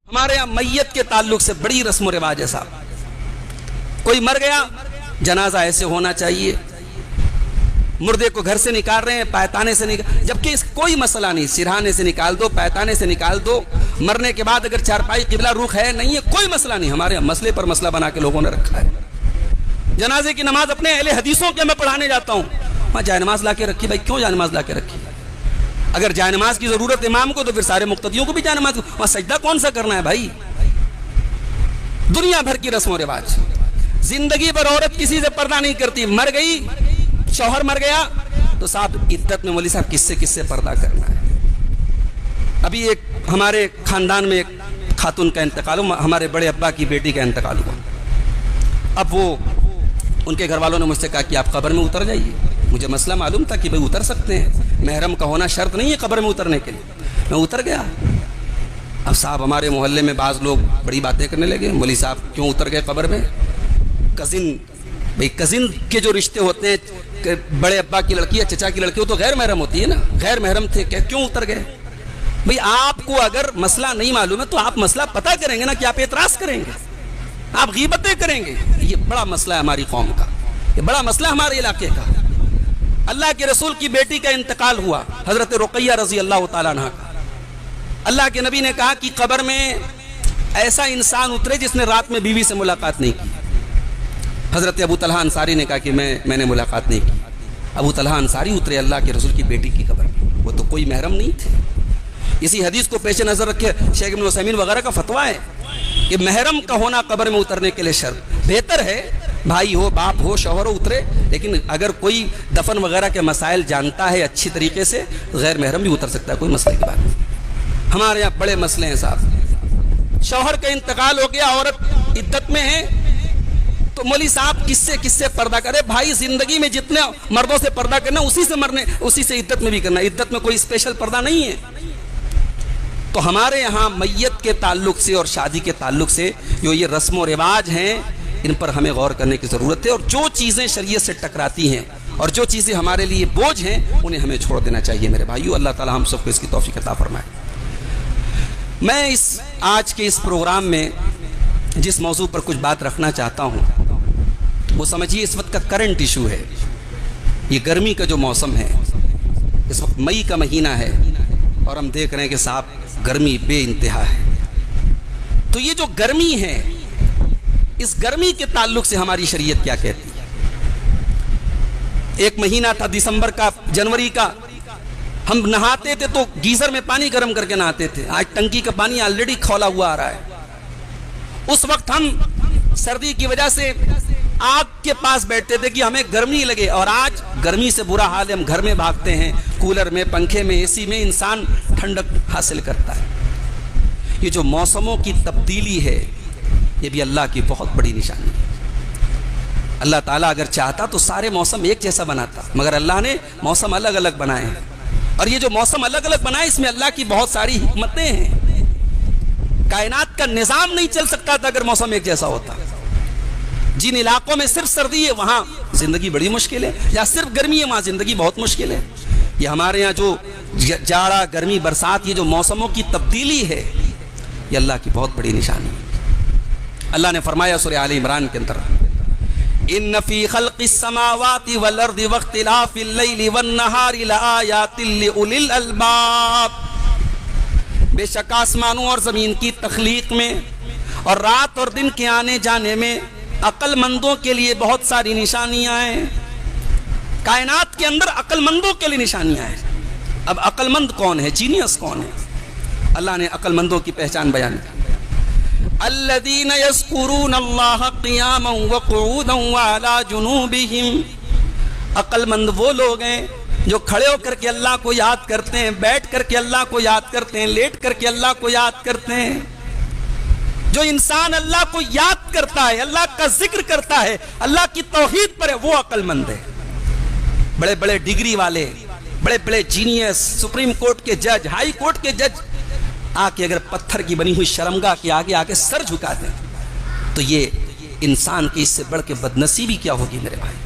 ہمارے یہاں میت کے تعلق سے بڑی رسم و رواج ہے صاحب. کوئی مر گیا جنازہ ایسے ہونا چاہیے، مردے کو گھر سے نکال رہے ہیں پایتانے سے نکال، جبکہ اس کوئی مسئلہ نہیں، سرہانے سے نکال دو، پایتانے سے نکال دو، مرنے کے بعد اگر چارپائی قبلہ رخ ہے نہیں ہے کوئی مسئلہ نہیں. ہمارے یہاں مسئلے پر مسئلہ بنا کے لوگوں نے رکھا ہے. جنازے کی نماز اپنے اہل حدیثوں کے میں پڑھانے جاتا ہوں، وہاں جائے نماز لا کے رکھی. بھائی کیوں جائے نماز لا کے رکھی؟ اگر جائے نماز کی ضرورت امام کو تو پھر سارے مقتدیوں کو بھی جائے نماز. وہاں سجدہ کون سا کرنا ہے بھائی؟ دنیا بھر کی رسم و رواج. زندگی بھر عورت کسی سے پردہ نہیں کرتی، مر گئی، شوہر مر گیا تو صاحب عدت میں مولوی صاحب کس سے پردہ کرنا ہے. ابھی ایک ہمارے خاندان میں ایک خاتون کا انتقال ہوا، ہمارے بڑے ابا کی بیٹی کا انتقال ہوا. اب وہ ان کے گھر والوں نے مجھ سے کہا کہ آپ قبر میں اتر جائیے. مجھے مسئلہ معلوم تھا کہ بھئی اتر سکتے ہیں، محرم کا ہونا شرط نہیں ہے قبر میں اترنے کے لیے. میں اتر گیا. اب صاحب ہمارے محلے میں بعض لوگ بڑی باتیں کرنے لگے، مولوی صاحب کیوں اتر گئے قبر میں؟ کزن کے جو رشتے ہوتے ہیں، بڑے ابا کی لڑکی یا چچا کی لڑکی، وہ تو غیر محرم ہوتی ہے نا، غیر محرم تھے کیوں اتر گئے؟ بھئی آپ کو اگر مسئلہ نہیں معلوم ہے تو آپ مسئلہ پتہ کریں گے نا، کہ آپ اعتراض کریں گے، آپ غیبتیں کریں گے. یہ بڑا مسئلہ ہے ہماری قوم کا، یہ بڑا مسئلہ ہمارے علاقے کا. اللہ کے رسول کی بیٹی کا انتقال ہوا، حضرت رقیہ رضی اللہ تعالیٰ عنہ کا. اللہ کے نبی نے کہا کہ قبر میں ایسا انسان اترے جس نے رات میں بیوی سے ملاقات نہیں کی. حضرت ابو طلحہ انصاری نے کہا کہ میں نے ملاقات نہیں کی. ابو طلحہ انصاری اترے اللہ کے رسول کی بیٹی کی قبر میں، وہ تو کوئی محرم نہیں تھے. اسی حدیث کو پیش نظر رکھے شیخ ابن عثیمین وغیرہ کا فتویٰ ہے کہ محرم کا ہونا قبر میں اترنے کے لیے شرط. بہتر ہے بھائی ہو، باپ ہو، شوہر ہو اترے، لیکن اگر کوئی دفن وغیرہ کے مسائل جانتا ہے اچھی طریقے سے، غیر محرم بھی اتر سکتا ہے، کوئی مسئلے کی بات نہیں. ہمارے یہاں بڑے مسئلے ہیں صاحب. شوہر کا انتقال ہو گیا، عورت عدت میں ہے، تو مولوی صاحب کس سے پردہ کرے؟ بھائی زندگی میں جتنے مردوں سے پردہ کرنا اسی سے عدت میں بھی کرنا. عدت میں کوئی اسپیشل پردہ نہیں ہے. تو ہمارے یہاں میت کے تعلق سے اور شادی کے تعلق سے جو یہ رسم و رواج ہیں، ان پر ہمیں غور کرنے کی ضرورت ہے، اور جو چیزیں شریعت سے ٹکراتی ہیں اور جو چیزیں ہمارے لیے بوجھ ہیں انہیں ہمیں چھوڑ دینا چاہیے میرے بھائیو. اللہ تعالی ہم سب کو اس کی توفیق عطا فرمائے. میں آج کے اس پروگرام میں جس موضوع پر کچھ بات رکھنا چاہتا ہوں وہ سمجھیے اس وقت کا کرنٹ ایشو ہے. یہ گرمی کا جو موسم ہے، اس وقت مئی کا مہینہ ہے اور ہم دیکھ رہے ہیں کہ صاحب گرمی بے انتہا ہے. تو یہ جو گرمی ہے، اس گرمی کے تعلق سے ہماری شریعت کیا کہتی ہے؟ ایک مہینہ تھا دسمبر کا، جنوری کا، ہم نہاتے تھے تو گیزر میں پانی گرم کر کے نہاتے تھے. آج ٹنکی کا پانی آلریڈی کھولا ہوا آ رہا ہے. اس وقت ہم سردی کی وجہ سے آگ کے پاس بیٹھتے تھے کہ ہمیں گرمی لگے، اور آج گرمی سے برا حال ہے، ہم گھر میں بھاگتے ہیں، کولر میں، پنکھے میں، اے سی میں انسان ٹھنڈک حاصل کرتا ہے. یہ جو موسموں کی تبدیلی ہے یہ بھی اللہ کی بہت بڑی نشانی ہے. اللہ تعالیٰ اگر چاہتا تو سارے موسم ایک جیسا بناتا، مگر اللہ نے موسم الگ الگ بنائے ہیں. اور یہ جو موسم الگ الگ بنائے اس میں اللہ کی بہت ساری حکمتیں ہیں. کائنات کا نظام نہیں چل سکتا تھا اگر موسم ایک جیسا ہوتا. جن علاقوں میں صرف سردی ہے وہاں زندگی بڑی مشکل ہے، یا صرف گرمی ہے وہاں زندگی بہت مشکل ہے. یہ ہمارے یہاں جو جاڑا، گرمی، برسات، یہ جو موسموں کی تبدیلی ہے یہ اللہ کی بہت بڑی نشانی ہے. اللہ نے فرمایا سورہ آل عمران کے اندر، ان فی خلق السماوات والارض واختلاف اللیل والنہار لآیات لأولی الالباب. بے شک آسمانوں اور زمین کی تخلیق میں اور رات اور دن کے آنے جانے میں عقل مندوں کے لیے بہت ساری نشانیاں ہیں. کائنات کے اندر عقل مندوں کے لیے نشانیاں ہیں. اب عقل مند کون ہے؟ جینیس کون ہے؟ اللہ نے عقل مندوں کی پہچان بیان کی. الذین یذکرون اللہ قیاما وقعودا وعلی جنوبہم. عقل مند وہ لوگ ہیں جو کھڑے ہو کر کے اللہ کو یاد کرتے ہیں، بیٹھ کر کے اللہ کو یاد کرتے ہیں، لیٹ کر کے اللہ کو یاد کرتے ہیں. جو انسان اللہ کو یاد کرتا ہے، اللہ کا ذکر کرتا ہے، اللہ کی توحید پر ہے، وہ عقل مند ہے. بڑے بڑے ڈگری والے، بڑے بڑے جینیس، سپریم کورٹ کے جج، ہائی کورٹ کے جج آ کے اگر پتھر کی بنی ہوئی شرمگاہ کے آگے آ کے سر جھکا دیں تو یہ انسان کی اس سے بڑھ کے بدنصیبی کیا ہوگی میرے بھائی.